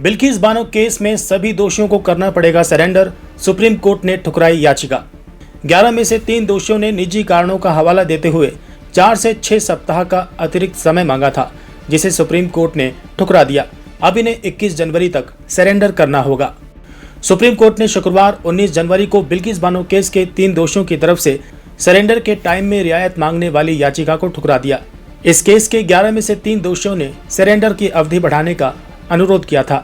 Bilkis Bano case में सभी दोषियों को करना पड़ेगा सरेंडर, सुप्रीम कोर्ट ने ठुकराई याचिका। 11 में से 3 दोषियों ने निजी कारणों का हवाला देते हुए 4 से 6 सप्ताह का अतिरिक्त समय मांगा था, जिसे सुप्रीम कोर्ट ने ठुकरा दिया। अब इन्हें 21 जनवरी तक सरेंडर करना होगा। सुप्रीम कोर्ट ने शुक्रवार 19 जनवरी को बिल्किस बानो केस के 3 दोषियों की तरफ से सरेंडर के टाइम में रियायत मांगने वाली याचिका को ठुकरा दिया। इस केस के 11 में से 3 दोषियों ने सरेंडर की अवधि बढ़ाने का अनुरोध किया था।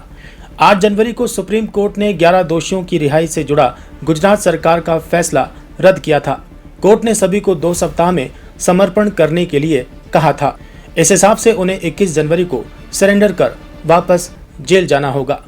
8 जनवरी को सुप्रीम कोर्ट ने 11 दोषियों की रिहाई से जुड़ा गुजरात सरकार का फैसला रद्द किया था। कोर्ट ने सभी को 2 सप्ताह में समर्पण करने के लिए कहा था। इस हिसाब से उन्हें 21 जनवरी को सरेंडर कर वापस जेल जाना होगा।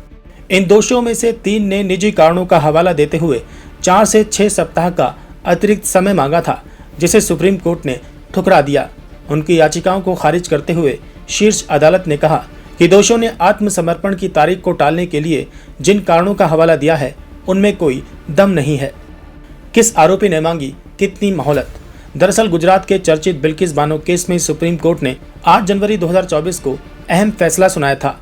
इन दोषियों में से 3 ने निजी कारणों का हवाला देते हुए 4 से 6 सप्ताह का अतिरिक्त समय मांगा था, जिसे सुप्रीम कोर्ट ने ठुकरा दिया। उनकी याचिकाओं को खारिज करते हुए शीर्ष अदालत ने कहा कि दोषियों ने आत्मसमर्पण की तारीख को टालने के लिए जिन कारणों का हवाला दिया है, उनमें कोई दम नहीं है। किस आरोपी ने मांगी कितनी मोहलत? दरअसल गुजरात के चर्चित बिल्किस बानो केस में सुप्रीम कोर्ट ने 8 जनवरी 2024 को अहम फैसला सुनाया था।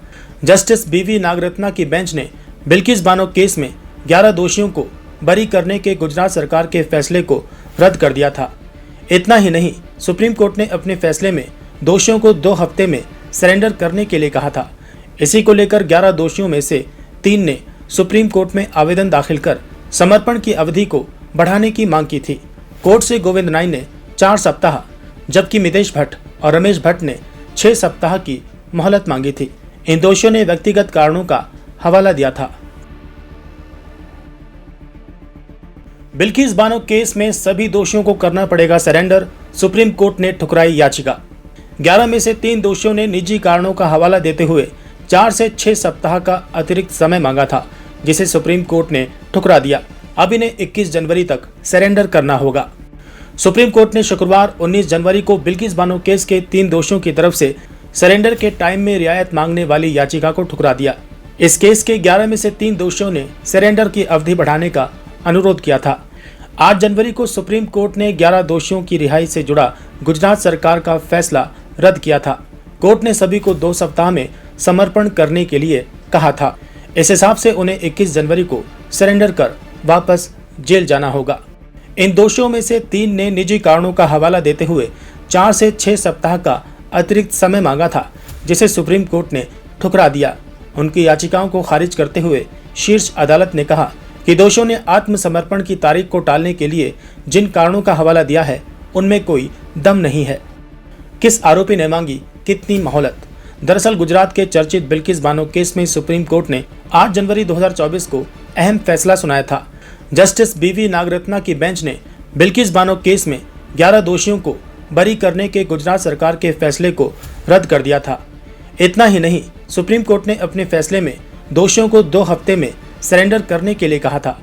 जस्टिस BV नागरत्ना की बेंच ने बिल्किस बानो केस में 11 दोषियों को बरी करने के गुजरात सरकार के फैसले को रद्द कर दिया था। इतना ही नहीं, सुप्रीम कोर्ट ने अपने फैसले में दोषियों को 2 हफ्ते में सरेंडर करने के लिए कहा था। इसी को लेकर 11 दोषियों में से 3 ने सुप्रीम कोर्ट में आवेदन दाखिल कर समर्पण की अवधि को बढ़ाने की मांग की थी। कोर्ट से गोविंद नाई ने 4 सप्ताह, जबकि मितेश भट्ट और रमेश भट्ट ने 6 सप्ताह की मोहलत मांगी थी। इन दोषियों ने व्यक्तिगत कारणों का हवाला दिया था। बिल्किस बानो केस में सभी दोषियों को करना पड़ेगा सरेंडर, सुप्रीम कोर्ट ने ठुकराई याचिका। 11 में से 3 दोषियों ने निजी कारणों का हवाला देते हुए 4 से 6 सप्ताह का अतिरिक्त समय मांगा था, जिसे सुप्रीम कोर्ट ने ठुकरा दिया। अब इन्हें 21 जनवरी तक सरेंडर करना होगा। सुप्रीम कोर्ट ने शुक्रवार 19 जनवरी को बिल्किस बानो केस के 3 दोषियों की तरफ से सरेंडर के टाइम में रियायत मांगने वाली याचिका को ठुकरा दिया। इस केस के 11 में से 3 दोषियों ने सरेंडर की अवधि बढ़ाने का अनुरोध किया था। 8 जनवरी को सुप्रीम कोर्ट ने 11 दोषियों की रिहाई से जुड़ा गुजरात सरकार का फैसला रद्द किया था। कोर्ट ने सभी को 2 सप्ताह में समर्पण करने के लिए कहा था। इस हिसाब से उन्हें 21 जनवरी को सरेंडर कर वापस जेल जाना होगा। इन दोषियों में से 3 ने निजी कारणों का हवाला देते हुए 4 से 6 सप्ताह का अतिरिक्त समय मांगा था, जिसे सुप्रीम कोर्ट ने ठुकरा दिया। उनकी याचिकाओं को खारिज करते हुए शीर्ष अदालत ने कहा कि दोषियों ने आत्मसमर्पण की तारीख को टालने के लिए जिन कारणों का हवाला दिया है, उनमें कोई दम नहीं है। किस आरोपी ने मांगी कितनी मोहलत? दरअसल गुजरात के चर्चित बिल्किस बानो केस में सुप्रीम कोर्ट ने 8 जनवरी 2024 को अहम फैसला सुनाया था। जस्टिस BV नागरत्ना की बेंच ने बिल्किस बानो केस में 11 दोषियों को बरी करने के गुजरात सरकार के फैसले को रद्द कर दिया था। इतना ही नहीं, सुप्रीम कोर्ट ने अपने फैसले में दोषियों को 2 हफ्ते में सरेंडर करने के लिए कहा था।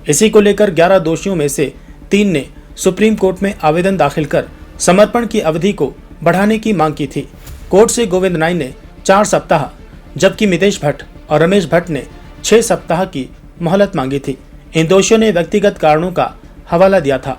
इसी को लेकर 11 दोषियों में से 3 ने सुप्रीम कोर्ट में आवेदन दाखिल कर समर्पण की अवधि को बढ़ाने की मांग की थी। कोर्ट से गोविंद नाई ने 4 सप्ताह, जबकि मितेश भट्ट और रमेश भट्ट ने 6 सप्ताह की मोहलत मांगी थी। इन दोषियों ने व्यक्तिगत कारणों का हवाला दिया था।